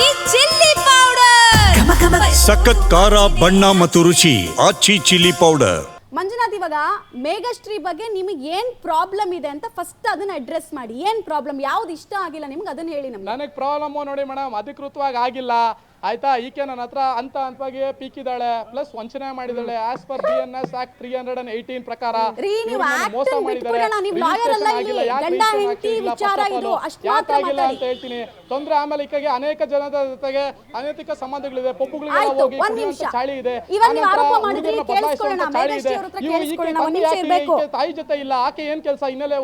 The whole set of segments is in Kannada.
ಆಚಿ ಚಿಲ್ಲಿ ಪೌಡರ್ ಸಖತ್ ಖಾರ ಬಣ್ಣ ಮತ್ತು ರುಚಿ ಆಚಿ ಚಿಲ್ಲಿ ಪೌಡರ್. ಮಂಜುನಾಥ್, ಇವಾಗ ಮೇಘಶ್ರೀ ಬಗ್ಗೆ ನಿಮಗೆ ಏನ್ ಪ್ರಾಬ್ಲಮ್ ಇದೆ ಅಂತ ಫಸ್ಟ್ ಅದನ್ನ ಅಡ್ರೆಸ್ ಮಾಡಿ. ಏನ್ ಪ್ರಾಬ್ಲಮ್, ಯಾವ್ದು ಇಷ್ಟ ಆಗಿಲ್ಲ ನಿಮ್ಗೆ ಅದನ್ನ ಹೇಳಿ. ನನಗೆ ಪ್ರಾಬ್ಲಮ್ ನೋಡಿ ಮೇಡಮ್, ಅಧಿಕೃತವಾಗಿ ಆಗಿಲ್ಲ ಆಯ್ತಾ. ಈಕೆ ನನ್ನ ಹತ್ರ ಹಂತವಾಗಿ ಪೀಕಿದಾಳೆ, ಪ್ಲಸ್ ವಂಚನೆ ಮಾಡಿದಾಳೆ. ಆಸ್ ಪರ್ BNS ಆಕ್ಟ್ 318 ಪ್ರಕಾರ ಮೋಸ ಮಾಡಿದ್ದಾರೆ. ಯಾಕಾಗಿಲ್ಲ ಅಂತ ಹೇಳ್ತೀನಿ. ತೊಂದ್ರೆ ಆಮೇಲೆ ಈಕೆಗೆ ಅನೇಕ ಜನದ ಜೊತೆಗೆ ಅನೈತಿಕ ಸಂಬಂಧಗಳಿದೆ, ಪೊಪ್ಪುಗಳಿಗೆಲ್ಲ ಹೋಗಿ ಚಾಳಿ ಇದೆ, ತಾಯಿ ಜೊತೆ ಇಲ್ಲ. ಆಕೆ ಏನ್ ಕೆಲಸ ಹಿನ್ನೆಲೆ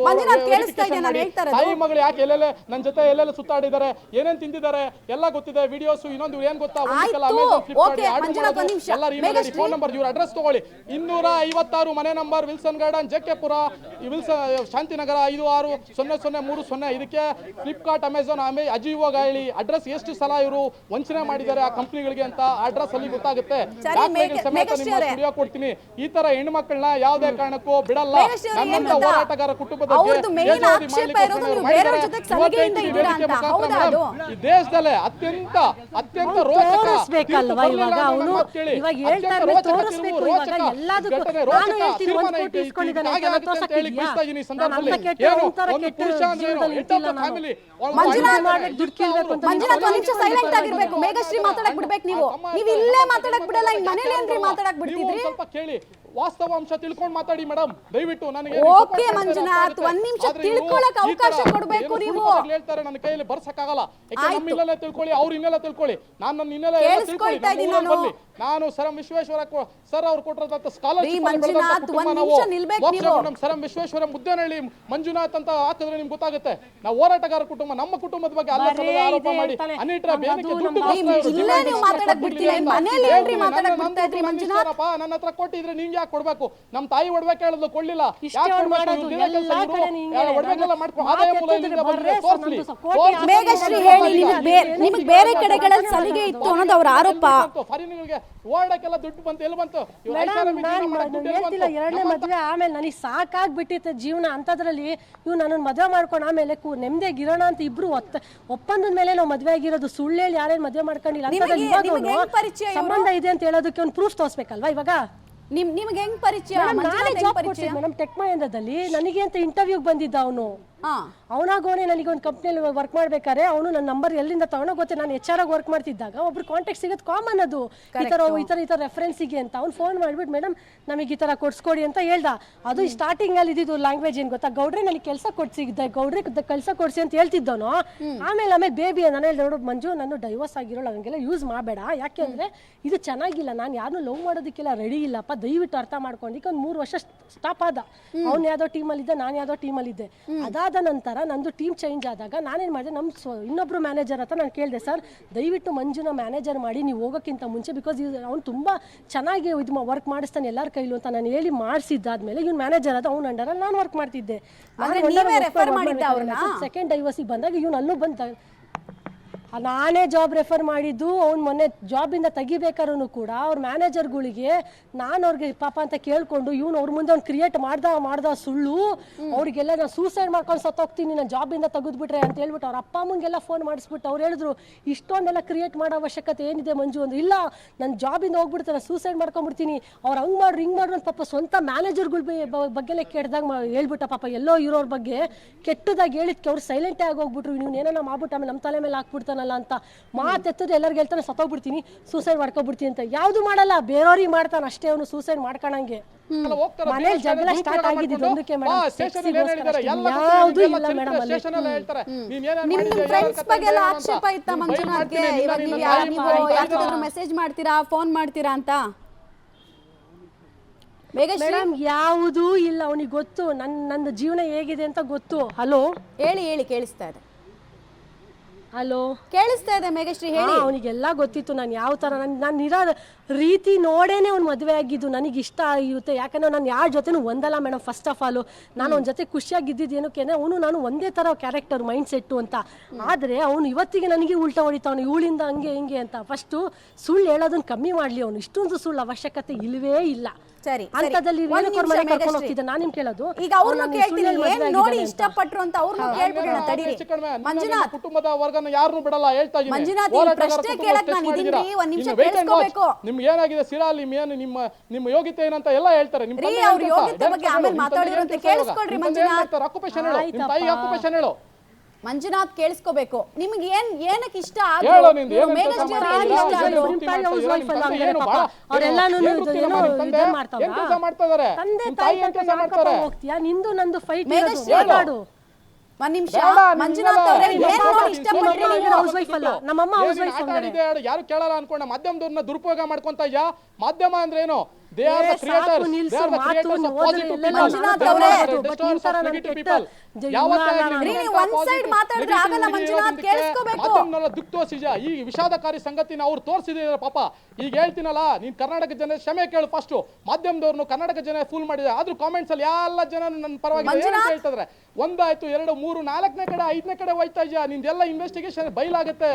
ತಾಯಿ ಮಗಳು ಯಾಕೆ ಎಲ್ಲೆಲ್ಲ ನನ್ನ ಜೊತೆ ಎಲ್ಲೆಲ್ಲ ಸುತ್ತಾಡಿದ್ದಾರೆ, ಏನೇನ್ ತಿಂದಿದ್ದಾರೆ ಎಲ್ಲ ಗೊತ್ತಿದೆ. ವಿಡಿಯೋಸ್ ಇನ್ನೊಂದು ಏನ್ ಗೊತ್ತಾ, ಫೋನ್ ನಂಬರ್, ಇವ್ರ ಅಡ್ರೆಸ್ ತಗೊಳ್ಳಿ. 256 ಮನೆ ನಂಬರ್, ವಿಲ್ಸನ್ ಗಾರ್ಡನ್, ಜೆಕೆಪುರ, ಶಾಂತಿನಗರ 560030. ಇದಕ್ಕೆ ಫ್ಲಿಪ್ಕಾರ್ಟ್, ಅಮೆಝಾನ್, ಅಜಿಯೋ ಗಾಳಿ ಅಡ್ರೆಸ್ ಎಷ್ಟು ಸಲ ಇವರು ವಂಚನೆ ಮಾಡಿದ್ದಾರೆ ಆ ಕಂಪ್ನಿಗಳಿಗೆ ಅಂತ ಅಡ್ರೆಸ್ ಅಲ್ಲಿ ಗೊತ್ತಾಗುತ್ತೆ. ವಿಡಿಯೋ ಕೊಡ್ತೀನಿ. ಈ ತರ ಹೆಣ್ಮಕ್ಳನ್ನ ಯಾವುದೇ ಕಾರಣಕ್ಕೂ ಬಿಡಲ್ಲ. ನನ್ನಂತ ಹೋರಾಟಗಾರ ಕುಟುಂಬದ ಈ ದೇಶದಲ್ಲೇ ಅತ್ಯಂತ ರೋಚಕ ಮೇಘಶ್ರೀ ಮಾತಾಡಕ್ ಬಿಡ್ಬೇಕು. ನೀವು ಇಲ್ಲೇ ಮಾತಾಡಕ್ ಬಿಡಲ್ಲ, ಮನೇಲಿ ಏನ್ರಿ ಮಾತಾಡಕ್ ಬಿಡ್ತಿದ್ರಿ? ಸ್ವಲ್ಪ ಕೇಳಿ, ವಾಸ್ತವಾಂಶ ತಿಳ್ಕೊಂಡು ಮಾತಾಡಿ ಮೇಡಮ್ ದಯವಿಟ್ಟು. ನನಗೆ ಓಕೆ ಮಂಜುನಾಥ್, ಒಂದ್ ನಿಮಿಷ ತಿಳ್ಕೊಳ್ಳೋಕೆ ಅವಕಾಶ ಕೊಡಬೇಕು. ನೀವು ಹೇಳ್ತಾರೆ ನನ್ನ ಕೈಯಲ್ಲಿ ಬರ್ಸಕ್ಕಾಗಲ್ಲ. ನಮ್ಮ ಇನ್ನೆಲ್ಲ ತಿಳ್ಕೊಳ್ಳಿ, ಅವ್ರು ಇನ್ನೆಲ್ಲ ತಿಳ್ಕೊಳ್ಳಿ, ನಾನು ನನ್ನ ಇನ್ನೆಲ್ಲ ಕೇಳಿಸ್ಕೊಳ್ತಾ ಇದ್ದೀನಿ. ನಾನು ಸರ್ ವಿಶ್ವೇಶ್ವರ ಸರ್ ಅವ್ರು ಕೊಟ್ಟಿರೋದಂತ ಸ್ಕಾಲರ್ಶಿಪ್ ಸರ್ ವಿಶ್ವೇಶ್ವರ ಮುದ್ದೇನಹಳ್ಳಿ ಮಂಜುನಾಥ್ ಅಂತ ಹಾಕಿದ್ರೆ ನಿಮ್ಗೆ ಗೊತ್ತಾಗುತ್ತೆ. ನಾವು ಹೋರಾಟಗಾರ ಕುಟುಂಬ, ನಮ್ಮ ಕುಟುಂಬದ ಬಗ್ಗೆ ಅಲ್ಲ ಆರೋಪ ಮಾಡಿ ಅನಿಟ್ರ ಬೇನಿಕೆ ದುಡ್ಡು ನನ್ನ ಹತ್ರ ಕೊಟ್ಟಿದ್ರೆ ನಿಂಗೆ ಯಾಕೆ ಕೊಡ್ಬೇಕು? ನಮ್ ತಾಯಿ ಒಡ್ಬೇಕು ಹೇಳಿದ್ಲು, ಕೊಡ್ಲಿಲ್ಲ. ಮೇಘಶ್ರೀ ಹೇಳಿ, ನಿಮ್ಗೆ ಬೇರೆ ಕಡೆಗಳಲ್ಲಿ ಸಲಿಗೆ ಇತ್ತು ಅನ್ನೋದು ಅವ್ರ ಆರೋಪ. ಓಡಕ್ಕೆಲ್ಲ ದುಡ್ಡು ಬಂತು, ಎಲ್ಲಿ ಬಂತು? ಎರಡನೇ ಮದ್ವೆ ಆಮೇಲೆ ನನಗೆ ಸಾಕಾಗ್ಬಿಟ್ಟಿತ್ತು ಜೀವನ. ಅಂತದ್ರಲ್ಲಿ ಇವ್ ನನ್ನ ಮದ್ವೆ ಮಾಡ್ಕೊಂಡು ಆಮೇಲೆ ನೆಮ್ಮದಿಯಾಗಿ ಇರೋಣ ಅಂತ ಇಬ್ರು ಒಪ್ಪಂದದ ಮೇಲೆ ನಾವು ಮದ್ವೆ ಆಗಿರೋದು. ಸುಳ್ಳು ಹೇಳಿ ಯಾರೇನು ಮದ್ವೆ ಮಾಡ್ಕೊಂಡಿಲ್ಲ. ಸಂಬಂಧ ಇದೆ ಅಂತ ಹೇಳೋದಕ್ಕೆ ಒಂದು ಪ್ರೂಫ್ ತೋರಿಸ್ಬೇಕಲ್ವಾ? ಇವಾಗ ನಿಮ್ಗೆ ಹೆಂಗ್ ಪರಿಚಯ? ಮೇಡಮ್ ಟೆಕ್ ಮಹೇಂದ್ರದಲ್ಲಿ ನನಗೆ ಅಂತ ಇಂಟರ್ವ್ಯೂಗೆ ಬಂದಿದ್ದ ಅವನು. ಅವನಾಗೋನೆ ನನಗೆ ಒಂದು ಕಂಪ್ನಿಯಲ್ಲಿ ವರ್ಕ್ ಮಾಡ್ಬೇಕಾದ್ರೆ ಅವನು ನನ್ನ ನಂಬರ್ ಎಲ್ಲಿಂದ ತಗೊಂಡೋ ಗೊತ್ತೆ. ನಾನು HR ಆಗಿ ವರ್ಕ್ ಮಾಡ್ತಿದ್ದಾಗ ಒಬ್ರು ಕಾಂಟ್ಯಾಕ್ಟ್ ಸಿಗೋದು ಕಾಮನ್. ಅದು ಈ ತರ ರೆಫರೆನ್ಸಿಗೆ ಅಂತ ಅವ್ನು ಫೋನ್ ಮಾಡ್ಬಿಟ್ಟು ಮೇಡಮ್ ನಮಗೆ ಈ ತರ ಕೊಡ್ಸ್ಕೊಡಿ ಅಂತ ಹೇಳ್ದ. ಅದು ಸ್ಟಾರ್ಟಿಂಗ್ ಅಲ್ಲಿ ಇದ್ದಿದ್ದು ಲ್ಯಾಂಗ್ವೇಜ್ ಏನ್ ಗೊತ್ತಾ, ಗೌಡ್ರೆ ನನಗೆ ಕೆಲಸ ಕೊಡ್ಸಿದ್ದೆ, ಗೌಡ್ರೆ ಕೆಲಸ ಕೊಡ್ಸಿ ಅಂತ ಹೇಳ್ತಿದ್ದವನು. ಆಮೇಲೆ ಬೇಬಿ ನಾನು ಹೇಳ್ದೆ, ನೋಡು ಮಂಜು, ನಾನು ಡೈವರ್ಸ್ ಆಗಿರೋಳು, ಹಂಗೆಲ್ಲ ಯೂಸ್ ಮಾಡಬೇಡ. ಯಾಕೆ ಅಂದ್ರೆ ಇದು ಚೆನ್ನಾಗಿಲ್ಲ, ನಾನು ಯಾರನ್ನೂ ಲವ್ ಮಾಡೋದಕ್ಕೆಲ್ಲ ರೆಡಿ ಇಲ್ಲಪ್ಪ, ದಯವಿಟ್ಟು ಅರ್ಥ ಮಾಡ್ಕೊಂಡಿಕ್ಕೆ. ಒಂದು 3 ವರ್ಷ ಸ್ಟಾಪ್ ಆದ. ಅವ್ನು ಯಾವುದೋ ಟೀಮಲ್ಲಿದ್ದೆ, ನಾನು ಯಾವುದೋ ಟೀಮಲ್ಲಿದ್ದೆ. ಅದಾದ ನಂತರ ನಂದು ಟೀಮ್ ಚೇಂಜ್ ಆದಾಗ ನಾನೇನು ಮಾಡಿದೆ, ನಮ್ಮ ಇನ್ನೊಬ್ರು ಮ್ಯಾನೇಜರ್ ಹತ್ರ ನಾನು ಕೇಳಿದೆ, ಸರ್ ದಯವಿಟ್ಟು ಮಂಜುನ ಮ್ಯಾನೇಜರ್ ಮಾಡಿ ನೀವು ಹೋಗೋಕ್ಕಿಂತ ಮುಂಚೆ, ಬಿಕಾಸ್ ಅವ್ನು ತುಂಬ ಚೆನ್ನಾಗಿ ಇದು ವರ್ಕ್ ಮಾಡಿಸ್ತಾನೆ ಎಲ್ಲರ ಕೈಲೂ ಅಂತ ನಾನು ಹೇಳಿ ಮಾಡಿಸಿದ್ದಾದ್ಮೇಲೆ ಇವ್ನು ಮ್ಯಾನೇಜರ್ ಆದ. ಅವ್ನು ಅಂಡರಲ್ಲಿ ನಾನು ವರ್ಕ್ ಮಾಡ್ತಿದ್ದೆ. ಸೆಕೆಂಡ್ ಡೈವರ್ಸಿಗೆ ಬಂದಾಗ ಇವ್ನು ಅಲ್ಲೂ ಬಂದ, ನಾನೇ ಜಾಬ್ ರೆಫರ್ ಮಾಡಿದ್ದು. ಅವ್ನು ಮೊನ್ನೆ ಜಾಬಿಂದ ತೆಗಿಬೇಕಾದ್ರೂ ಕೂಡ ಅವ್ರ ಮ್ಯಾನೇಜರ್ಗಳಿಗೆ ನಾನು ಅವ್ರಿಗೆ ಪಾಪ ಅಂತ ಕೇಳ್ಕೊಂಡು ಇವ್ನು ಅವ್ರ ಮುಂದೆ ಅವ್ನು ಕ್ರಿಯೇಟ್ ಮಾಡ್ದ ಸುಳ್ಳು. ಅವ್ರಿಗೆಲ್ಲ ನಾನು ಸೂಸೈಡ್ ಮಾಡ್ಕೊಂಡು ಸತ್ತೋಗ್ತೀನಿ, ನಾನು ಜಾಬಿಂದ ತೆಗೆದ್ಬಿಟ್ರೆ ಅಂತ ಹೇಳ್ಬಿಟ್ಟು ಅವ್ರ ಅಪ್ಪ ಅಮ್ಮಂಗೆಲ್ಲ ಫೋನ್ ಮಾಡಿಸ್ಬಿಟ್ಟು ಅವ್ರು ಹೇಳಿದ್ರು, ಇಷ್ಟೊಂದೆಲ್ಲ ಕ್ರಿಯೇಟ್ ಮಾಡೋ ಅವಶ್ಯಕತೆ ಏನಿದೆ ಮಂಜು ಅಂದ್ರೆ. ಇಲ್ಲ, ನಾನು ಜಾಬಿಂದ ಹೋಗ್ಬಿಡ್ತೀನಿ, ನಾನು ಸೂಸೈಡ್ ಮಾಡ್ಕೊಂಡ್ಬಿಡ್ತೀನಿ, ಅವ್ರು ಹಂಗೆ ಮಾಡ್ರು ಹಿಂಗೆ ಮಾಡ್ರು ಅಂತ ಪಾಪ ಸ್ವಂತ ಮ್ಯಾನೇಜರ್ಗಳ ಬಗ್ಗೆನೇ ಕೆಟ್ಟದಾಗ ಹೇಳ್ಬಿಟ್ಟ. ಪಾಪ ಎಲ್ಲೋ ಇರೋರ ಬಗ್ಗೆ ಕೆಟ್ಟದಾಗಿ ಹೇಳಿದ್ಕೆ ಅವ್ರು ಸೈಲೆಂಟೇ ಆಗೋಗ್ಬಿಟ್ರು. ನೀವು ಏನೋ ಮಾಡ್ಬಿಟ್ಟು ಆಮೇಲೆ ನಮ್ಮ ತಲೆ ಮೇಲೆ ಹಾಕ್ಬಿಡ್ತಾನಲ್ಲ ಅಂತ ಮಾತೆತ್ತಿದ್ರೆ ಎಲ್ಲರಿಗೂ ಹೇಳ್ತಾನೆ ಸತ್ತೋಗ್ಬಿಡ್ತೀನಿ, ಸೂಸೈಡ್ ಮಾಡ್ಕೊಬಿಡ್ತೀನಿ ಅಂತ. ಯಾವ್ದು ಮಾಡಲ್ಲ, ಬೇರೆಯವ್ರಿಗೆ ಮಾಡ್ತಾನೆ ಅಷ್ಟೇ ಅವನು ಸೂಸೈಡ್ ಮಾಡ್ಕೊಳಂಗೆ. ಮನೇಲಿ ಜಗಳ ಸ್ಟಾರ್ಟ್ ಆಗಿದ್ದು ಒಂದಕ್ಕೆ ಯಾವ್ದು ಇಲ್ಲ ಮೇಡಮ್. ನಿಮ್ ಫ್ರೆಂಡ್ಸ್ ಬಗ್ಗೆ ಎಲ್ಲ ಆಕ್ಷೇಪ ಇತ್ತ ಮಂಜುನಾಥ್ಗೆ? ಇವಾಗ ನೀವು ಯಾರಿಗಾದ್ರೂ ಮೆಸೇಜ್ ಮಾಡ್ತೀರಾ, ಫೋನ್ ಮಾಡ್ತೀರಾ ಅಂತ? ಮೇಡಮ್ ಯಾವುದು ಇಲ್ಲ, ಅವನಿಗೆ ಗೊತ್ತು ನನ್ನ ಜೀವನ ಹೇಗಿದೆ ಅಂತ ಗೊತ್ತು. ಹಲೋ ಹೇಳಿ, ಕೇಳಿಸ್ತಾ ಇದೆ. ಹಲೋ ಕೇಳಿಸ್ತಾ ಇದೆ ಮೇಘಶ್ರೀ, ಹೇಳಿ. ಅವನಿಗೆಲ್ಲ ಗೊತ್ತಿತ್ತು ನಾನು ಯಾವ ಥರ ನಾನು ಇರೋ ರೀತಿ ನೋಡೇನೆ ಅವ್ನು ಮದುವೆ ಆಗಿದ್ದು. ನನಗೆ ಇಷ್ಟ ಆಗುತ್ತೆ, ಯಾಕಂದ್ರೆ ನಾನು ಯಾರ ಜೊತೆನೂ ಒಂದಲ್ಲ ಮೇಡಮ್. ಫಸ್ಟ್ ಆಫ್ ಆಲು ನಾನು ಅವನ ಜೊತೆ ಖುಷಿಯಾಗಿದ್ದಿದ್ದು ಏನಕ್ಕೆ, ಅವನು ನಾನು ಒಂದೇ ಥರ ಕ್ಯಾರೆಕ್ಟರ್ ಮೈಂಡ್ ಸೆಟ್ಟು ಅಂತ. ಆದರೆ ಅವನು ಇವತ್ತಿಗೆ ನನಗೆ ಉಲ್ಟಾ ಹೊಡಿತಾವನು, ಇವಳಿಂದ ಹಂಗೆ ಹಿಂಗೆ ಅಂತ. ಫಸ್ಟು ಸುಳ್ಳು ಹೇಳೋದನ್ನು ಕಮ್ಮಿ ಮಾಡಲಿ ಅವನು. ಇಷ್ಟೊಂದು ಸುಳ್ಳು ಅವಶ್ಯಕತೆ ಇಲ್ಲವೇ ಇಲ್ಲ. ಸರಿ ಅಂತದಲ್ಲಿ ಏನಕ್ಕೆ ಅವ್ರ ಮನೆ ಕರ್ಕೊಂಡು ಹೋಗ್ತಿದ್ದೆ ನಾನು ನಿಮ್ ಕೇಳೋದು. ಈಗ ಅವ್ರನ್ನ ಕೇಳ್ತೀನಿ ಏನ್ ನೋಡಿ ಇಷ್ಟಪಟ್ರು ಅಂತ ಅವ್ರನ್ನ ಕೇಳ್ಬಿಡೋಣ ತಡೀರಿ. ಮಂಜುನಾಥ್ ಕುಟುಂಬದ ವರ್ಗನ ಯಾರನ್ನೂ ಬಿಡಲ್ಲ ಹೇಳ್ತಾ ಇದ್ದೀನಿ. ಮಂಜುನಾಥ್ ಈ ಪ್ರಶ್ನೆ ಕೇಳಕ್ ನಾನು ಇದೀನಿ, ಒಂದ್ ನಿಮಿಷ ಕೇಳಿಸ್ಕೋಬೇಕು. ನಿಮ್ಗೆ ಏನಾಗಿದೆ ಸಿರಾಲ್ ನಿಮ್ಮ ಯೋಗ್ಯತೆ ಏನಂತ ಎಲ್ಲ ಹೇಳ್ತಾರೆ. ಅವ್ರ ಯೋಗ್ಯತೆ ಬಗ್ಗೆ ಆಮೇಲೆ ಮಾತಾಡಿದ್ರಂತೆ ಕೇಳಿಸ್ಕೊಳ್ರಿ ಮಂಜುನಾಥ್. ಆಕ್ಯುಪೇಷನ್ ಹೇಳು, ನಿಮ್ಮ ತಾಯಿ ಆಕ್ಯುಪೇಷನ್ ಹೇಳು. ಮಂಜುನಾಥ್ ಕೇಳಿಸ್ಕೋಬೇಕು. ನಿಮ್ಗೆ ಏನಕ್ಕೆ ಇಷ್ಟ ಆದ್ರು ಹೇಳು ನಿಂದು ಏನು ಮೇಘಶ್ರೀ ಅವ್ರಿಗೆ ಇಷ್ಟ ಆದ್ರು ಅವರೆಲ್ಲಾನು ಇದೇ ಮಾಡ್ತಾವ್ರಾ? ಕೆಲಸ ಮಾಡ್ತಾ ಇದಾರೆ. ತಂದೆ ನಿಮ್ಮ ತಾಯಿ ತಾಯಿ ಅಂತ ಕೆಲಸ ಮಾಡ್ತಾರೆ. ಹೋಗ್ತೀಯಾ? ನಿಂದು ನಂದು ಫೈಟ್ ಮೇಘಶ್ರೀ ಮಾತಾಡು. ಒಂದ್ ನಿಮಿಷ ಮಂಜುನಾಥ್ ಅವರೇ ಏನ್ ನೋಡಿ ಇಷ್ಟಪಟ್ರಿ ನೀವು? ಹೌಸ್ ವೈಫ್ ಅಲ್ಲ, ನಮ್ಮಮ್ಮ ಹೌಸ್ ವೈಫ್ ಅಂದ್ರೆ ಯಾರು ಕೇಳಲ್ಲ ಅನ್ಕೊಂಡ ಮಾಧ್ಯಮದವ್ರನ್ನ ದುರುಪಯೋಗ ಮಾಡ್ಕೊಂತ ಇದ್ಯಾ? ಮಾಧ್ಯಮ ಅಂದ್ರೆ ಏನು? They are the creators. They are the creators of positive people. Manjunath ಅವರೇ Destroyers of negative people. ನೀವು ಒಂದ್ ಸೈಡ್ ಮಾತಾಡಿದ್ರೆ ಆಗಲ್ಲ ಮಂಜುನಾಥ್, ಕೇಳಿಸ್ಕೋಬೇಕು. ಮಾಧ್ಯಮದವರ ದುಃಖೋಸಿಜ ಈ ವಿಷಾದಕಾರಿ ಸಂಗತಿನ ಅವ್ರು ತೋರಿಸಿದ್ದಾರೆ ಪಾಪ. ಈಗ ಹೇಳ್ತೀನಲ್ಲ, ನೀನ್ ಕರ್ನಾಟಕ ಜನ ಕ್ಷಮೆ ಕೇಳು ಫಸ್ಟ್. ಮಾಧ್ಯಮದವ್ರನ್ನು ಕರ್ನಾಟಕ ಜನ ಫೂಲ್ ಮಾಡಿದ್ರೆ ಆದ್ರೂ ಕಾಮೆಂಟ್ಸ್ ಅಲ್ಲಿ ಎಲ್ಲ ಜನ ನನ್ನ ಪರವಾಗಿ ಹೇಳ್ತಿದ್ರೆ 1 ಆಯ್ತು 2 3 4ನೇ ಕಡೆ 5ನೇ ಕಡೆ ಹೋಯ್ತಾ ಇದೆಯಾ? ನಿಂದೆಲ್ಲ investigation ಬಯಲಾಗುತ್ತೆ.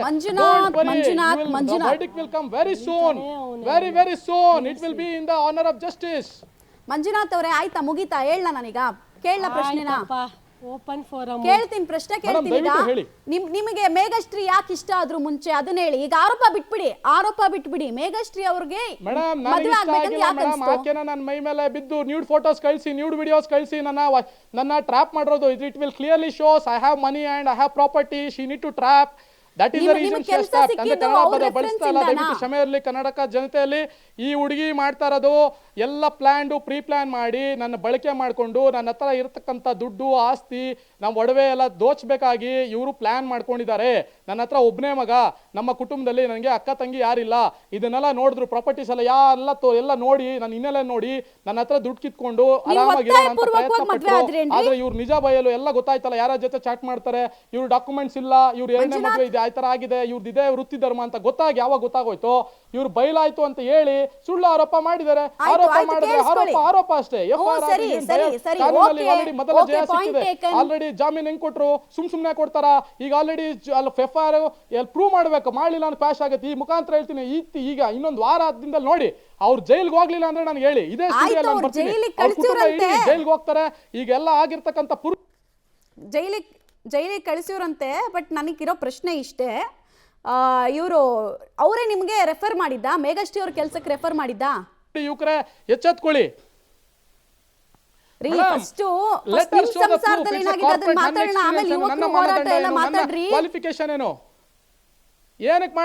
verdict will come very soon, very soon. It will be in the honor of justice. Manjunath ಅವರೇ ಆಯ್ತಾ, ಮುಗೀತಾ? ಹೇಳ ನಾನೀಗ ಕೇಳಲ್ಲ ಪ್ರಶ್ನೆನ. ಓಪನ್ ಫೋರಂ ಕೇಳ್ತೀನಿ, ಪ್ರಶ್ನೆ ಕೇಳ್ತೀನಿ. ಈಗ ನಿಮಗೆ ಮೇಘಶ್ರೀ ಯಾಕೆ ಇಷ್ಟ ಆದ್ರು ಮುಂಚೆ ಅದನ್ನ ಹೇಳಿ. ಈಗ ಆರೋಪ ಬಿಟ್ಬಿಡಿ. ಮೇಘಶ್ರೀ ಅವ್ರಿಗೆ ಮದುವೆ ಆಗ್ಬೇಕಂತ ಯಾಕೆ ಅನ್ಸ್ತು? ಆಕೆನ ನನ್ನ ಮೈ ಮೇಲೆ ಬಿದ್ದು ನ್ಯೂಡ್ ಫೋಟೋಸ್ ಕಳಿಸಿ, ನ್ಯೂಡ್ ವಿಡಿಯೋಸ್ ಕಳಿಸಿ ನನ್ನ ಟ್ರ್ಯಾಪ್ ಮಾಡಿರೋದು. It will clearly shows I have money and I have property. She need to trap. That is the reason she has trapped. ಅಂದ್ರೆ ಕನ್ನಡ ಪದ ಬಳಸ್ತಾ ಇಲ್ಲ. ದಯವಿಟ್ಟು ಕ್ಷಮೆ ಇರಲಿ ಕರ್ನಾಟಕ ಜನತೆಯಲ್ಲಿ. ಈ ಹುಡುಗಿ ಮಾಡ್ತಾ ಇರೋದು ಎಲ್ಲ ಪ್ರೀ ಪ್ಲಾನ್ ಮಾಡಿ ನನ್ನ ಬಳಕೆ ಮಾಡಿಕೊಂಡು ನನ್ನ ಹತ್ರ ಇರತಕ್ಕಂಥ ದುಡ್ಡು ಆಸ್ತಿ ನಮ್ಮ ಒಡವೆ ಎಲ್ಲ ದೋಚಬೇಕಾಗಿ ಇವರು ಪ್ಲಾನ್ ಮಾಡ್ಕೊಂಡಿದ್ದಾರೆ. ನನ್ನ ಹತ್ರ ಒಬ್ಬನೇ ಮಗ, ನಮ್ಮ ಕುಟುಂಬದಲ್ಲಿ ನನಗೆ ಅಕ್ಕ ತಂಗಿ ಯಾರಿಲ್ಲ. ಇದನ್ನೆಲ್ಲ ನೋಡಿದ್ರು, ಪ್ರಾಪರ್ಟೀಸ್ ಎಲ್ಲ ಎಲ್ಲ ನೋಡಿ, ನನ್ನ ಹಿನ್ನೆಲೆ ನೋಡಿ ನನ್ನ ಹತ್ರ ದುಡ್ಡು ಕಿತ್ಕೊಂಡು ಆರಾಮಾಗಿರೋ ಅಂತ ಪ್ರಯತ್ನ ಪಟ್ಟರು. ಆದ್ರೆ ಇವ್ರು ನಿಜ ಬಯಲು ಎಲ್ಲ ಗೊತ್ತಾಯ್ತಲ್ಲ, ಯಾರ ಜೊತೆ ಚಾಟ್ ಮಾಡ್ತಾರೆ, ಇವ್ರು ಡಾಕ್ಯುಮೆಂಟ್ಸ್ ಇಲ್ಲ, ಇವ್ರು 2ನೇ ಮದುವೆ ಇದೆ, ಆ ತರ ಆಗಿದೆ, ಇವ್ರದ್ದು ಇದೇ ವೃತ್ತಿ ಧರ್ಮ ಅಂತ ಯಾವಾಗ ಗೊತ್ತಾಗೋಯ್ತು, ಇವ್ರು ಬಯಲಾಯ್ತು ಅಂತ ಹೇಳಿ ಸುಳ್ಳು ಆರೋಪ ಮಾಡಿದ್ದಾರೆ. ಆರೋಪ ಮಾಡಿದ್ರೆ ಆರೋಪ ಅಷ್ಟೇ. ಮೊದಲ ಜಯ ಸಿಕ್ಕಿದೆ. ಆಲ್ರೆಡಿ ಜಾಮೀನ್ ಹೆಂಗ್ ಕೊಟ್ರು? ಸುಮ್ನೆ ಕೊಡ್ತಾರ? ಈಗ ಆಲ್ರೆಡಿ FIR ಪ್ರೂವ್ ಮಾಡ್ಬೇಕು. ಮಾಡ್ಲಿಲ್ಲ ಅಂದ್ರೆ ಕ್ವಾಶ್ ಆಗುತ್ತೆ. ಈ ಮುಖಾಂತರ ಹೇಳ್ತೀನಿ, ಈಗ ಇನ್ನೊಂದು ವಾರ ದಿನದಲ್ಲಿ ನೋಡಿ, ಅವ್ರು ಜೈಲ್ಗೆ ಹೋಗ್ಲಿಲ್ಲ ಅಂದ್ರೆ ನನಗೆ ಹೇಳಿ, ಇದೇ ಜೈಲ್ಗೆ ಹೋಗ್ತಾರೆ. ಈಗೆಲ್ಲ ಆಗಿರ್ತಕ್ಕಂಥ ಜೈಲಿಗೆ ಕಳಿಸಿವ್ರಂತೆ. ಬಟ್ ನನಗಿರೋ ಪ್ರಶ್ನೆ ಇಷ್ಟೇ, ಅವರೇ ನಿಮ್ಗೆ ರೆಫರ್ ಮಾಡಿದ್ದ? ಮೇಘಶ್ರೀ ಅವ್ರ ಕೆಲ್ಸಕ್ಕೆ ರೆಫರ್ ಮಾಡಿದ್ದ? ಯುವಕರೇ ಎಚ್ಚೆತ್ಕೊಳ್ಳಿ. ಕ್ವಾಲಿಫಿಕೇಶನ್ ಏನು? ಏನಕ್ಕೆ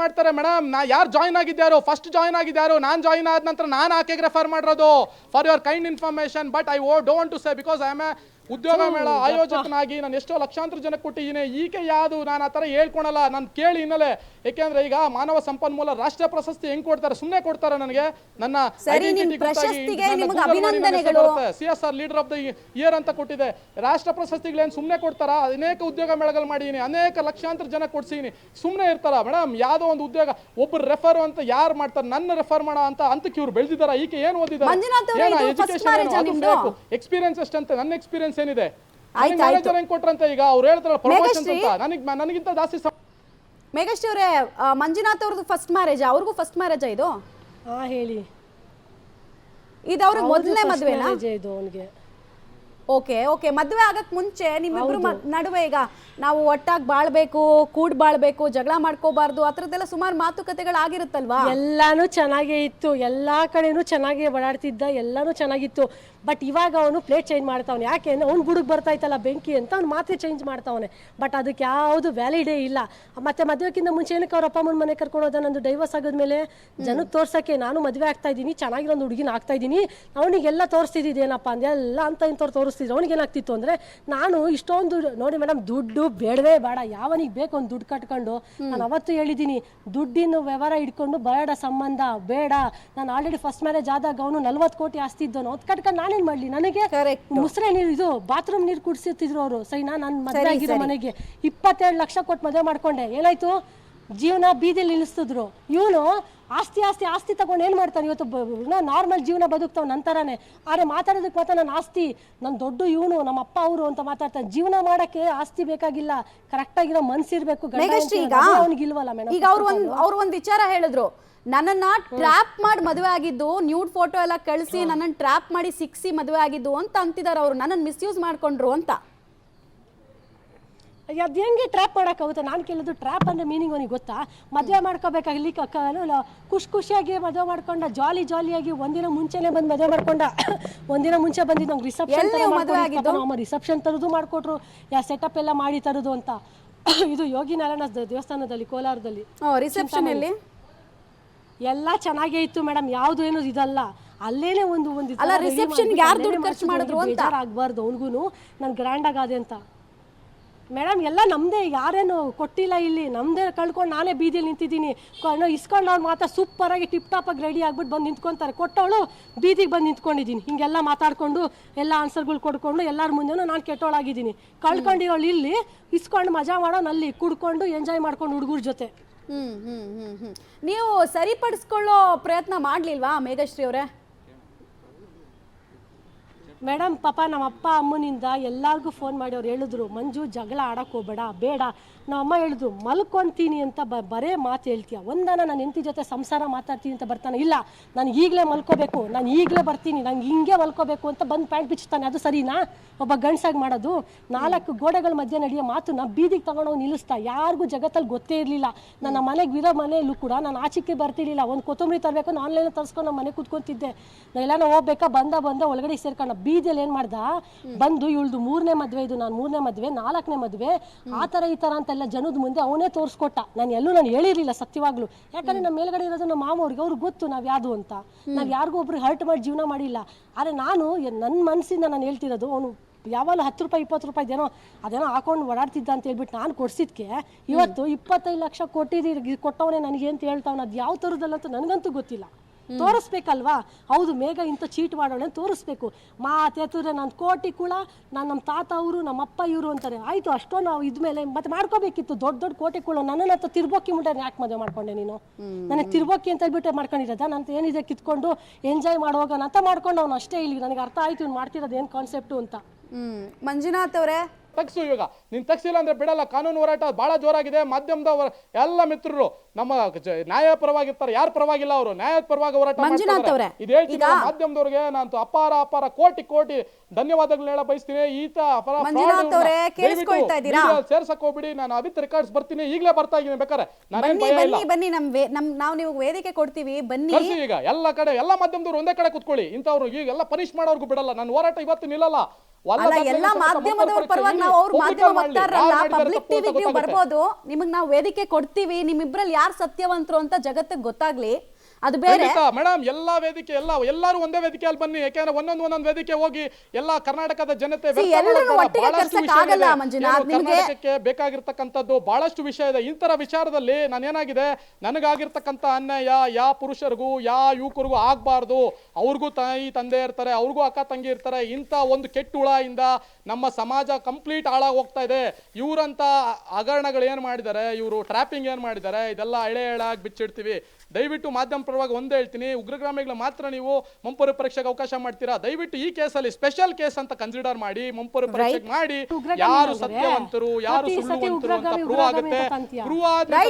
ಮಾಡ್ತಾರೆ ಮೇಡಮ್? ಯಾರು ಜಾಯಿನ್ ಆಗಿದ್ದಾರೋ, ಫಸ್ಟ್ ಜಾಯಿನ್ ಆಗಿದ್ದಾರೋ, ನಾನು ಜಾಯಿನ್ ಆದ ನಂತರ ನಾನು ಆಕೆಗೆ ರೆಫರ್ ಮಾಡಿರೋದು. For your kind information. But I don't to say because I am a ಉದ್ಯೋಗ ಮೇಳ ಆಯೋಜಕನಾಗಿ ನಾನು ಎಷ್ಟೋ ಲಕ್ಷಾಂತರ ಜನಕ್ಕೆ ಕೊಟ್ಟಿದ್ದೀನಿ. ಈಕೆ ಯಾವುದು ನಾನು ಆ ಥರ ಹೇಳ್ಕೊಳಲ್ಲ. ನಾನು ಕೇಳಿ ಹಿನ್ನೆಲೆ, ಯಾಕೆಂದ್ರೆ ಈಗ ಮಾನವ ಸಂಪನ್ಮೂಲ ರಾಷ್ಟ್ರ ಪ್ರಶಸ್ತಿ ಹೆಂಗ್ ಕೊಡ್ತಾರೆ? ಸುಮ್ಮನೆ ಕೊಡ್ತಾರೆ ನನಗೆ. ನನ್ನ CSR leader of the year ಅಂತ ಕೊಟ್ಟಿದೆ. ರಾಷ್ಟ್ರ ಪ್ರಶಸ್ತಿಗಳೇನು ಸುಮ್ಮನೆ ಕೊಡ್ತಾರ? ಅನೇಕ ಉದ್ಯೋಗ ಮೇಳಗಳು ಮಾಡಿದೀನಿ, ಅನೇಕ ಲಕ್ಷಾಂತರ ಜನ ಕೊಡ್ಸಿದೀನಿ. ಸುಮ್ಮನೆ ಇರ್ತಾರ ಮೇಡಮ್? ಯಾವುದೋ ಒಂದು ಉದ್ಯೋಗ ಒಬ್ಬರು ರೆಫರ್ ಅಂತ ಯಾರು ಮಾಡ್ತಾರೆ? ನನ್ನ ರೆಫರ್ ಮಾಡೋ ಅಂತ ಇವ್ರು ಬೆಳೆದಿದ್ದಾರ? ಈಕೆ ಏನು ಓದಿದ್ದಾರೆ? ಎಕ್ಸ್ಪೀರಿಯನ್ಸ್ ಎಷ್ಟಂತೆ? ನನ್ನ ಎಕ್ಸ್ಪೀರಿಯನ್ಸ್ ಏನಿದೆ? ಮ್ಯಾನೇಜರ್ ಹೆಂಗ್ ಕೊಟ್ರಂತೆ? ಈಗ ಅವ್ರು ಹೇಳ್ತಾರಲ್ಲ ಪ್ರಮೋಷನ್ಸ್ ಅಂತ, ನನಗಿಂತ ಜಾಸ್ತಿ. ಮೇಘಶ್ರೀ ಅವರೇ, ಮಂಜುನಾಥ್ ಅವ್ರದ್ದು ಫಸ್ಟ್ ಮ್ಯಾರೇಜ್? ಅವ್ರಿಗೂ ಫಸ್ಟ್ ಮ್ಯಾರೇಜ್ ಇದು? ಹೇಳಿ. ಇದು ಅವ್ರಿಗೆ ಮೊದಲನೇ ಮದುವೆನಾ? ಇದು ಅವನಿಗೆ. ಓಕೆ ಮದುವೆ ಆಗಕ್ ಮುಂಚೆ ನಿಮ್ಮಿಬ್ರು ನಡುವೆ ಈಗ ನಾವು ಒಟ್ಟಾಗಿ ಬಾಳ್ಬೇಕು, ಬಾಳ್ಬೇಕು, ಜಗಳ ಮಾಡ್ಕೋಬಾರ್ದು, ಆ ಥರದ್ದೆಲ್ಲ ಸುಮಾರು ಮಾತುಕತೆಗಳು ಆಗಿರುತ್ತಲ್ವಾ? ಎಲ್ಲಾನು ಚೆನ್ನಾಗೇ ಇತ್ತು, ಎಲ್ಲಾ ಕಡೆನೂ ಚೆನ್ನಾಗೇ ಓಡಾಡ್ತಿದ್ದ, ಎಲ್ಲಾನು ಚೆನ್ನಾಗಿತ್ತು. ಬಟ್ ಇವಾಗ ಅವನು ಪ್ಲೇಟ್ ಚೇಂಜ್ ಮಾಡ್ತಾವನೆ. ಯಾಕೆ ಅಂದ್ರೆ ಅವ್ನು ಬುಡುಗ್ ಬರ್ತಾ ಇತ್ತಲ್ಲ ಬೆಂಕಿ ಅಂತ ಅವ್ನು ಮಾತ್ರ ಚೇಂಜ್ ಮಾಡ್ತಾವನೆ. ಬಟ್ ಅದಕ್ಕೆ ಯಾವುದು ವ್ಯಾಲಿಡೇ ಇಲ್ಲ. ಮತ್ತೆ ಮದುವೆಕ್ಕಿಂತ ಮುಂಚೆ ಏನಕ್ಕೆ ಅವ್ರ ಅಪ್ಪ ಅಮ್ಮನ ಮನೆ ಕರ್ಕೊಂಡೋದ? ನಂದು ಡೈವರ್ಸ್ ಆಗೋದ್ಮೇಲೆ ಜನಕ್ಕೆ ತೋರ್ಸಕ್ಕೆ ನಾನು ಮದುವೆ ಆಗ್ತಾ ಇದ್ದೀನಿ, ಚೆನ್ನಾಗಿರೋ ಒಂದು ಹುಡುಗಿನ ಆಗ್ತಾ ಇದ್ದೀನಿ, ಅವನಿಗೆಲ್ಲ ತೋರಿಸ್ತಿದ್ದೇನಪ್ಪ ಅಂದ್ರೆ ಎಲ್ಲ ಅಂತ ಇಂಥವ್ರು ತೋರಿಸ್ತಿದ್ರು. ಅವ್ನಿಗೆ ಏನಾಗ್ತಿತ್ತು ಅಂದ್ರೆ, ನಾನು ಇಷ್ಟೊಂದು ನೋಡಿ ಮೇಡಮ್, ದುಡ್ಡು ಬೇಡವೇ ಬೇಡ, ಯಾವನಿಗೆ ಬೇಕು ಒಂದು ದುಡ್ಡು ಕಟ್ಕೊಂಡು. ನಾನು ಅವತ್ತು ಹೇಳಿದ್ದೀನಿ, ದುಡ್ಡಿನ ವ್ಯವಹಾರ ಇಟ್ಕೊಂಡು ಬೇಡ, ಸಂಬಂಧ ಬೇಡ. ನಾನು ಆಲ್ರೆಡಿ ಫಸ್ಟ್ ಮ್ಯಾರೇಜ್ ಆದಾಗ ಅವನು 40 ಕೋಟಿ ಆಸ್ತಿ ಇದ್ದವನು, ಅದು ಕಟ್ಕೊಂಡು ನಾನೇನ್ ಮಾಡ್ಲಿ? ನನಗೆ ಮುಸ್ರೆ ನೀರು, ಇದು ಬಾತ್ರೂಮ್ ನೀರು ಕುಡಿಸಿರ್ತಿದ್ರು ಅವರು. ಸೈನಾ, ನಾನು ಮದುವೆ ಆಗಿರೋ ಮನೆಗೆ 27 ಲಕ್ಷ ಕೊಟ್ಟು ಮದುವೆ ಮಾಡ್ಕೊಂಡೆ. ಏನಾಯ್ತು? ಜೀವನ ಬೀದಿಯಲ್ಲಿ ನಿಲ್ಲಿಸ್ತಿದ್ರು. ಇವನು ಆಸ್ತಿ ಆಸ್ತಿ ಆಸ್ತಿ ತಗೊಂಡು ಏನು ಮಾಡ್ತಾನೆ ಇವತ್ತು ನಾರ್ಮಲ್ ಜೀವನ ಬದುಕ್ತಾವ್ ನಂತರನೇ. ಆದರೆ ಮಾತಾಡೋದಕ್ಕೆ ಮಾತ್ರ ನನ್ನ ಆಸ್ತಿ, ನನ್ನ ದೊಡ್ಡ ಇವನು ನಮ್ಮ ಅಪ್ಪ ಅವರು ಅಂತ ಮಾತಾಡ್ತಾನೆ. ಜೀವನ ಮಾಡೋಕ್ಕೆ ಆಸ್ತಿ ಬೇಕಾಗಿಲ್ಲ, ಕರೆಕ್ಟಾಗಿರೋ ಮನಸ್ಸಿರಬೇಕು. ಅವ್ನಿಗಿಲ್ವಲ್ಲ ಮೇಡಮ್. ಈಗ ಅವ್ರು ಒಂದು ವಿಚಾರ ಹೇಳಿದ್ರು, ನನ್ನನ್ನ ಟ್ರ್ಯಾಪ್ ಮಾಡಿ ಮದುವೆ ಆಗಿದ್ದು, ನ್ಯೂಡ್ ಫೋಟೋ ಎಲ್ಲ ಕಳಿಸಿ ನನ್ನನ್ನು ಟ್ರ್ಯಾಪ್ ಮಾಡಿ ಸಿಕ್ಸಿ ಮದುವೆ ಆಗಿದ್ದು ಅಂತ ಅಂತಿದ್ದಾರೆ ಅವರು. ನನ್ನನ್ನು ಮಿಸ್ಯೂಸ್ ಮಾಡ್ಕೊಂಡ್ರು ಅಂತ. ಅದು ಹೆಂಗೆ ಟ್ರ್ಯಾಪ್ ಮಾಡೋಕ್ಕಾಗುತ್ತೆ? ನಾನು ಕೇಳೋದು ಟ್ರ್ಯಾಪ್ ಅಂದರೆ ಮೀನಿಂಗ್ ಅವನಿಗೆ ಗೊತ್ತಾ? ಮದುವೆ ಮಾಡ್ಕೋಬೇಕಾಗಲಿ ಖುಷಿಯಾಗಿ ಮದುವೆ ಮಾಡ್ಕೊಂಡ, ಜಾಲಿಯಾಗಿ ಒಂದಿನ ಮುಂಚೆನೇ ಬಂದು ಮದುವೆ ಮಾಡ್ಕೊಂಡ. ಒಂದಿನ ಮುಂಚೆ ಬಂದಿದ್ದು ನಮ್ಗೆ ರಿಸೆಪ್ಷನ್ ತರೋದು ಮಾಡಿಕೊಟ್ರು, ಸೆಟಪ್ ಎಲ್ಲ ಮಾಡಿ ತರೋದು ಅಂತ. ಇದು ಯೋಗಿನಾರಾಯಣ ದೇವಸ್ಥಾನದಲ್ಲಿ ಕೋಲಾರದಲ್ಲಿ ರಿಸೆಪ್ಷನ್ ಅಲ್ಲಿ ಎಲ್ಲ ಚೆನ್ನಾಗೇ ಇತ್ತು ಮೇಡಮ್, ಯಾವುದು ಏನು ಇದಲ್ಲ. ಅಲ್ಲೇನೆ ಒಂದು ರಿಸೆಪ್ಷನ್ ಯಾರು ದುಡ್ಡು ಖರ್ಚು ಮಾಡಿದ್ರು ಅಂತ ಆಗಬಾರ್ದು ಅವನಿಗೂ, ನಾನು ಗ್ರ್ಯಾಂಡ್ ಆಗಾದೆ ಅಂತ. ಮೇಡಮ್ ಎಲ್ಲ ನಮ್ಮದೇ, ಯಾರೇನು ಕೊಟ್ಟಿಲ್ಲ ಇಲ್ಲಿ, ನಮ್ಮದೇ ಕಳ್ಕೊಂಡು ನಾನೇ ಬೀದಿಯಲ್ಲಿ ನಿಂತಿದ್ದೀನಿ. ಇಸ್ಕೊಂಡು ಅವ್ರು ಮಾತ್ರ ಸೂಪರಾಗಿ ಟಿಪ್ ಟಾಪಾಗಿ ರೆಡಿ ಆಗ್ಬಿಟ್ಟು ಬಂದು ನಿಂತ್ಕೊತಾರೆ. ಕೊಟ್ಟವಳು ಬೀದಿಗೆ ಬಂದು ನಿಂತ್ಕೊಂಡಿದ್ದೀನಿ, ಹಿಂಗೆಲ್ಲ ಮಾತಾಡ್ಕೊಂಡು ಎಲ್ಲ ಆನ್ಸರ್ಗಳು ಕೊಡ್ಕೊಂಡು ಎಲ್ಲರ ಮುಂದೆನೂ ನಾನು ಕೆಟ್ಟವಳಾಗಿದ್ದೀನಿ. ಕಳ್ಕೊಂಡಿರೋಳು ಇಲ್ಲಿ, ಇಸ್ಕೊಂಡು ಮಜಾ ಮಾಡೋನಲ್ಲಿ ಕುಡ್ಕೊಂಡು ಎಂಜಾಯ್ ಮಾಡ್ಕೊಂಡು ಹುಡುಗರ ಜೊತೆ. ನೀವು ಸರಿಪಡಿಸ್ಕೊಳ್ಳೋ ಪ್ರಯತ್ನ ಮಾಡಲಿಲ್ವಾ ಮೇಘಶ್ರೀ ಅವರೇ? ಮೇಡಮ್ ಪಾಪ ನಮ್ಮ ಅಪ್ಪ ಅಮ್ಮನಿಂದ ಎಲ್ಲರಿಗೂ ಫೋನ್ ಮಾಡಿ ಅವ್ರು ಹೇಳಿದ್ರು, ಮಂಜು ಜಗಳ ಆಡಕ್ಕೆ ಹೋಗಬೇಡ, ಬೇಡ. ನಮ್ಮ ಅಮ್ಮ ಹೇಳಿದ್ರು ಮಲ್ಕೊತೀನಿ ಅಂತ ಬರೇ ಮಾತು ಹೇಳ್ತೀಯ, ಒಂದನ ನನ್ನ ಹೆಂಡತಿ ಜೊತೆ ಸಂಸಾರ ಮಾತಾಡ್ತೀನಿ ಅಂತ ಬರ್ತಾನೆ. ಇಲ್ಲ, ನಾನು ಈಗಲೇ ಮಲ್ಕೋಬೇಕು, ನಾನು ಈಗಲೇ ಬರ್ತೀನಿ, ನಂಗೆ ಹಿಂಗೆ ಮಲ್ಕೋಬೇಕು ಅಂತ ಬಂದು ಪ್ಯಾಂಟ್ ಬಿಚ್ತಾನೆ. ಅದು ಸರಿನಾ ಒಬ್ಬ ಗಂಡಸಾಗಿ ಮಾಡೋದು? 4 ಗೋಡೆಗಳ ಮಧ್ಯೆ ನಡೆಯೋ ಮಾತನ್ನ ಬೀದಿಗೆ ತಗೊಂಡೋಗಿ ನಿಲ್ಲಿಸ್ತಾ. ಯಾರಿಗೂ ಜಗತ್ತಲ್ಲಿ ಗೊತ್ತೇ ಇರಲಿಲ್ಲ. ನನ್ನ ಮನೆಗೆ ಮನೆಯಲ್ಲೂ ಕೂಡ ನಾನು ಆಚೆಗೆ ಬರ್ತಿರ್ಲಿಲ್ಲ. ಒಂದು ಕೊತ್ತಂಬರಿ ತರಬೇಕು, ಆನ್ಲೈನ್ ತರಿಸ್ಕೊಂಡು ನಮ್ಮ ಮನೆ ಕೂತ್ಕೊಂತಿದ್ದೆ. ಎಲ್ಲಾನ ಹೋಗ್ಬೇಕಾ, ಬಂದ ಒಳಗಡೆ ಸೇರ್ಕೊಂಡ. ಬೀದಿಯಲ್ಲಿ ಏನು ಮಾಡ್ದ, ಬಂದು ಇವಳ್ದು 3ನೇ ಮದುವೆ, ಇದು ನಾನು 3ನೇ ಮದುವೆ, 4ನೇ ಮದುವೆ, ಆ ಥರ ಈ ಥರ ಅಂತೆಲ್ಲ ಜನದ ಮುಂದೆ ಅವನೇ ತೋರಿಸ್ಕೊಟ್ಟ. ನಾನು ಹೇಳಿರಲಿಲ್ಲ ಸತ್ಯವಾಗ್ಲು. ಯಾಕಂದರೆ ನಮ್ಮ ಮೇಲ್ಗಡೆ ಇರೋದು ನಮ್ಮ ಮಾಮ ಅವ್ರಿಗೆ ಗೊತ್ತು ನಾವು ಯಾವುದು ಅಂತ. ನಾವು ಯಾರಿಗೂ ಒಬ್ರಿಗೆ ಹರ್ಟ್ ಮಾಡಿ ಜೀವನ ಮಾಡಿಲ್ಲ. ಆದರೆ ನಾನು ನನ್ನ ಮನಸ್ಸಿಂದ ನಾನು ಹೇಳ್ತಿರೋದು, ಅವನು ಯಾವಾಗ 10 ರೂಪಾಯಿ 20 ರೂಪಾಯಿದೇನೋ ಅದೇನೋ ಹಾಕೊಂಡು ಓಡಾಡ್ತಿದ್ದ ಅಂತ ಹೇಳ್ಬಿಟ್ಟು ನಾನು ಕೊಡ್ಸಿದ್ಕೆ ಇವತ್ತು 25 ಲಕ್ಷ ಕೊಟ್ಟವನೇ ನನಗೆ ಅಂತ ಹೇಳ್ತಾವನ. ಅದು ಯಾವ ಥರದಲ್ಲಂತೂ ನನಗಂತೂ ಗೊತ್ತಿಲ್ಲ. ತೋರಿಸ್ಬೇಕಲ್ವಾ? ಹೌದು, ಮೇಘ ಇಂಥ ಚೀಟ್ ಮಾಡೋಣ ತೋರಿಸ್ಬೇಕು. ಮಾತೆತ್ತುದ್ರೆ ನಾನು ಕೋಟಿ ಕುಳ, ನಾನು ನಮ್ಮ ತಾತ ಅವರು ನಮ್ಮ ಅಪ್ಪ ಇವರು ಅಂತಾರೆ. ಆಯಿತು, ಅಷ್ಟೋ ನಾವು ಇದ್ಮೇಲೆ ಮತ್ತೆ ಮಾಡ್ಕೋಬೇಕಿತ್ತು. ದೊಡ್ಡ ಕೋಟಿ ಕುಳ. ನನ್ನನ್ನು ಹತ್ರ ತಿರ್ಬೋಕಿ ಮುಂಡೆ ಯಾಕೆ ಮದುವೆ ಮಾಡ್ಕೊಂಡೆ ನೀನು? ನನಗೆ ತಿರ್ಬೋಕಿ ಅಂತ ಹೇಳ್ಬಿಟ್ಟೆ ಮಾಡ್ಕೊಂಡಿರೋದ? ನಾನು ಏನಿದೆ ಕಿತ್ಕೊಂಡು ಎಂಜಾಯ್ ಮಾಡೋಗ ಅಂತ ಮಾಡ್ಕೊಂಡು ಅವನು ಅಷ್ಟೇ. ಇಲ್ಲಿ ನನಗೆ ಅರ್ಥ ಆಯಿತು ಇವ್ನು ಮಾಡ್ತಿರೋದು ಏನು ಕಾನ್ಸೆಪ್ಟು ಅಂತ. ಮಂಜುನಾಥ್ ಅವರೇ, ತಗ್ಸು ಇವಾಗ ನೀನು ತಗ್ಸಿಲ್ಲ ಅಂದ್ರೆ ಬಿಡಲ್ಲ. ಕಾನೂನು ಹೋರಾಟ ಬಹಳ ಜೋರಾಗಿದೆ. ಮಾಧ್ಯಮದ ಎಲ್ಲ ಮಿತ್ರರು ನಮ್ಮ ನ್ಯಾಯ ಪರವಾಗಿರ್ತಾರೆ, ಯಾರ ಪರವಾಗಿಲ್ಲ, ಅವರು ನ್ಯಾಯದ ಪರವಾಗಿ ಹೋರಾಟ ಮಾಡ್ತಾರೆ. ಇದು ಹೇಳ್ತೀನಿ ಮಾಧ್ಯಮದವ್ರಿಗೆ ನಾನು ಅಪಾರ ಕೋಟಿ ಧನ್ಯವಾದಗಳು ಹೇಳ ಬಯಸ್ತೀನಿ. ಈತ ಸೇರ್ಸಕ್ ಹೋಗ್ಬಿಡಿ. ನಾನು ಅವಿತ್ ರೆಕಾರ್ಡ್ಸ್ ಬರ್ತೀನಿ, ಈಗಲೇ ಬರ್ತಾ ಇದ್ದೀನಿ. ಬೇಕಾರೆ ಬನ್ನಿ, ನಾವು ನೀವು ವೇದಿಕೆ ಕೊಡ್ತೀವಿ, ಬನ್ನಿ. ಈಗ ಎಲ್ಲ ಕಡೆ ಎಲ್ಲ ಮಾಧ್ಯಮದವ್ರು ಒಂದೇ ಕಡೆ ಕುತ್ಕೊಳ್ಳಿ. ಇಂಥವ್ರು ಈಗೆಲ್ಲ ಪನಿಷ್ ಮಾಡೋರ್ಗು ಬಿಡಲ್ಲ. ನಾನು ಹೋರಾಟ ಇವತ್ತು ನಿಲ್ಲಲ್ಲ. ಎಲ್ಲ ಮಾಧ್ಯಮದವ್ರ ಪರವಾಗಿ ನಾವು ಅವ್ರ ಮಾಧ್ಯಮ ವಕ್ತಾರರಲ್ಲ, ಪಬ್ಲಿಕ್ ಟಿವಿಗೆ ನೀವು ಬರ್ಬೋದು. ನಿಮಗೆ ನಾವು ವೇದಿಕೆ ಕೊಡ್ತೀವಿ. ನಿಮ್ಮಿಬ್ರಲ್ಲಿ ಯಾರು ಸತ್ಯವಂತರು ಅಂತ ಜಗತ್ತಿಗೆ ಗೊತ್ತಾಗ್ಲಿ, ಅದು ಬೇರೆ ಮೇಡಮ್. ಎಲ್ಲಾ ವೇದಿಕೆ ಎಲ್ಲರೂ ಒಂದೇ ವೇದಿಕೆಯಲ್ಲಿ ಬನ್ನಿ. ಯಾಕೆಂದ್ರೆ ಒಂದೊಂದು ವೇದಿಕೆ ಹೋಗಿ ಎಲ್ಲ ಕರ್ನಾಟಕದ ಜನತೆ ಕರ್ನಾಟಕಕ್ಕೆ ಬೇಕಾಗಿರ್ತಕ್ಕಂಥದ್ದು ಬಹಳಷ್ಟು ವಿಷಯ ಇದೆ. ಇಂತರ ವಿಚಾರದಲ್ಲಿ ನಾನೇನಾಗಿದೆ, ನನಗಾಗಿರ್ತಕ್ಕಂಥ ಅನ್ಯಾಯ ಯಾವ ಪುರುಷರಿಗೂ ಯಾವ ಯುವಕರಿಗೂ ಆಗ್ಬಾರ್ದು. ಅವ್ರಿಗೂ ತಾಯಿ ತಂದೆ ಇರ್ತಾರೆ, ಅವ್ರಿಗೂ ಅಕ್ಕ ತಂಗಿ ಇರ್ತಾರೆ. ಇಂಥ ಒಂದು ಕೆಟ್ಟ ಹುಳದಿಂದ ನಮ್ಮ ಸಮಾಜ ಕಂಪ್ಲೀಟ್ ಹಾಳಾಗಿ ಹೋಗ್ತಾ ಇದೆ. ಇವರಂತ ಹಗರಣಗಳು ಏನ್ ಮಾಡಿದ್ದಾರೆ, ಇವರು ಟ್ರಾಪಿಂಗ್ ಏನ್ ಮಾಡಿದ್ದಾರೆ, ಇದೆಲ್ಲ ಎಳೆಯಾಗಿ ಬಿಚ್ಚಿಡ್ತೀವಿ. ದಯವಿಟ್ಟು ಮಾಧ್ಯಮ ಪರವಾಗಿ ಒಂದೇ ಹೇಳ್ತೀನಿ, ಉಗ್ರಗಾಮಿಗಳ ಮಾತ್ರ ನೀವು ಮಂಪರು ಪರೀಕ್ಷೆಗೆ ಅವಕಾಶ ಮಾಡ್ತೀರಾ. ದಯವಿಟ್ಟು ಈ ಕೇಸಲ್ಲಿ ಸ್ಪೆಷಲ್ ಕೇಸ್ ಅಂತ ಕನ್ಸಿಡರ್ ಮಾಡಿ ಮಂಪರು ಪರೀಕ್ಷೆಗೆ ಮಾಡಿ. ಯಾರು ಸತ್ಯವಂತರು ಯಾರು ಸುಳ್ಳುವಂತರು ಅಂತ ಪ್ರೂವ್ ಆಗುತ್ತೆ. ಪ್ರೂವ್ ಆದ್ರೆ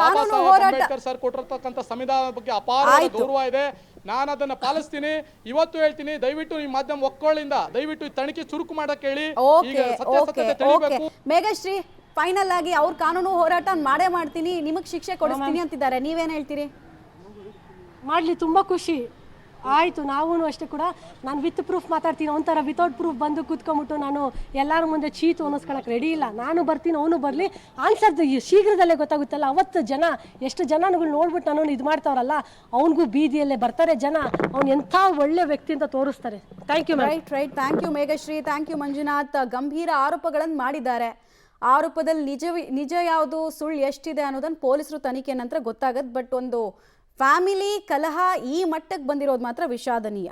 ಬಾಬಾ ಸಾಹೇಬ್ ಅಂಬೇಡ್ಕರ್ ಸರ್ ಕೊಟ್ಟಿರ್ತಕ್ಕಂಥ ಸಂವಿಧಾನದ ಬಗ್ಗೆ ಅಪಾರ ಗೌರವ ಇದೆ. ನಾನು ಅದನ್ನ ಪಾಲಿಸ್ತೀನಿ. ಇವತ್ತು ಹೇಳ್ತೀನಿ, ದಯವಿಟ್ಟು ಈ ಮಾಧ್ಯಮ ಒಕ್ಕೊಳ್ಳಿಂದ ದಯವಿಟ್ಟು ಈ ತನಿಖೆ ಚುರುಕು ಮಾಡಕ್ಕೆ ಹೇಳಿ. ಸತ್ಯಾಸತ್ಯತೆ ತಿಳಿಬೇಕು. ಮೇಘಶ್ರೀ, ಫೈನಲ್ ಆಗಿ ಅವ್ರ ಕಾನೂನು ಹೋರಾಟ ಮಾಡೇ ಮಾಡ್ತೀನಿ, ನಿಮಗೆ ಶಿಕ್ಷೆ ಕೊಡಿಸ್ತೀನಿ ಅಂತಿದ್ದಾರೆ. ನೀವೇನ್ ಹೇಳ್ತೀರಿ? ಮಾಡಲಿ, ತುಂಬ ಖುಷಿ ಆಯಿತು. ನಾವು ಅಷ್ಟೇ ಕೂಡ ನಾನು ವಿತ್ ಪ್ರೂಫ್ ಮಾತಾಡ್ತೀನಿ. ಒಂಥರ ವಿತೌಟ್ ಪ್ರೂಫ್ ಬಂದು ಕೂತ್ಕೊಂಡ್ಬಿಟ್ಟು ನಾನು ಎಲ್ಲರ ಮುಂದೆ ಚೀತು ಅನ್ನಿಸ್ಕೊಳಕ್ಕೆ ರೆಡಿ ಇಲ್ಲ. ನಾನು ಬರ್ತೀನಿ, ಅವನು ಬರಲಿ. ಆನ್ಸರ್ ಶೀಘ್ರದಲ್ಲೇ ಗೊತ್ತಾಗುತ್ತಲ್ಲ. ಅವತ್ತು ಎಷ್ಟು ಜನಗಳು ನೋಡ್ಬಿಟ್ಟು ನಾನು ಇದು ಮಾಡ್ತಾವ್ರಲ್ಲ, ಅವನಿಗೂ ಬೀದಿಯಲ್ಲೇ ಬರ್ತಾರೆ ಜನ. ಅವ್ನು ಎಂಥ ಒಳ್ಳೆ ವ್ಯಕ್ತಿ ಅಂತ ತೋರಿಸ್ತಾರೆ. Thank you. Right. Thank you Meghashree, thank you Manjunath. ಗಂಭೀರ ಆರೋಪಗಳನ್ನು ಮಾಡಿದ್ದಾರೆ. ಆರೋಪದಲ್ಲಿ ನಿಜ ಯಾವುದು, ಸುಳ್ಳು ಎಷ್ಟಿದೆ ಅನ್ನೋದನ್ನು ಪೊಲೀಸರು ತನಿಖೆ ನಂತರ ಗೊತ್ತಾಗತ್ತೆ. ಬಟ್ ಒಂದು ಫ್ಯಾಮಿಲಿ ಕಲಹ ಈ ಮಟ್ಟಕ್ಕೆ ಬಂದಿರೋದು ಮಾತ್ರ ವಿಷಾದನೀಯ.